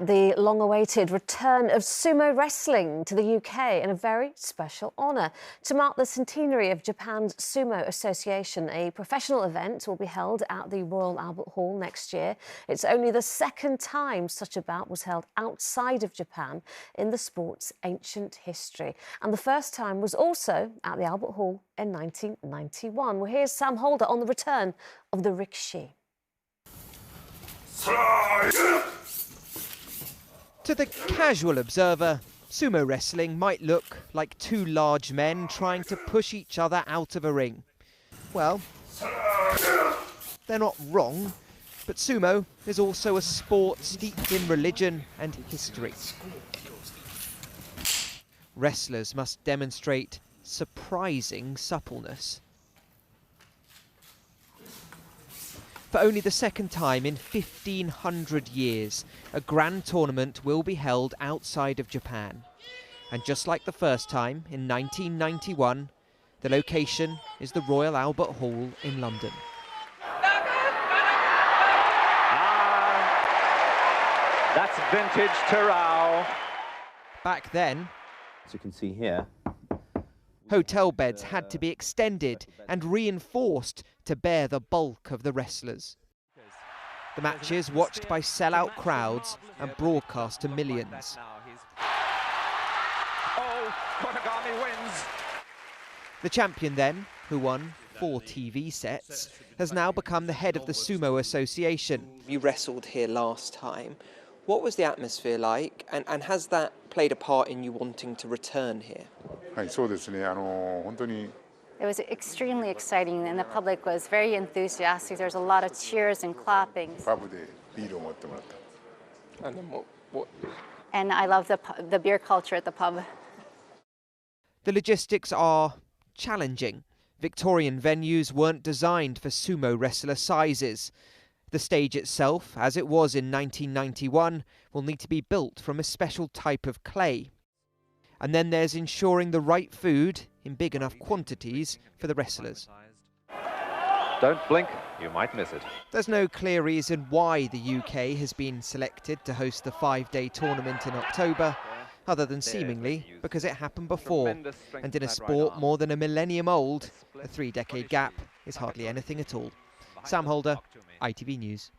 The long-awaited return of sumo wrestling to the UK in a very special honour. To mark the centenary of Japan's Sumo Association, a professional event will be held at the Royal Albert Hall next year. It's only the second time such a bout was held outside of Japan in the sport's ancient history. And the first time was also at the Albert Hall in 1991. Well, here's Sam Holder on the return of the rikishi. To the casual observer, sumo wrestling might look like two large men trying to push each other out of a ring. Well, they're not wrong, but sumo is also a sport steeped in religion and history. Wrestlers must demonstrate surprising suppleness. For only the second time in 1,500 years, a grand tournament will be held outside of Japan. And just like the first time, in 1991, the location is the Royal Albert Hall in London. That's vintage Terao. Back then, as you can see here, hotel beds had to be extended and reinforced to bear the bulk of the wrestlers. The matches watched by sellout crowds and broadcast to millions. Oh, Konagami wins. The champion then, who won 4 TV sets, has now become the head of the Sumo Association. You wrestled here last time. What was the atmosphere like, and has that played a part in you wanting to return here? It was extremely exciting, and the public was very enthusiastic. There was a lot of cheers and clappings. And then what? And I love the beer culture at the pub. The logistics are challenging. Victorian venues weren't designed for sumo wrestler sizes. The stage itself, as it was in 1991, will need to be built from a special type of clay. And then there's ensuring the right food in big enough quantities for the wrestlers. Don't blink, you might miss it. There's no clear reason why the UK has been selected to host the 5-day tournament in October, other than seemingly because it happened before. And in a sport more than a millennium old, a 3-decade gap is hardly anything at all. Sam Holder, ITV News.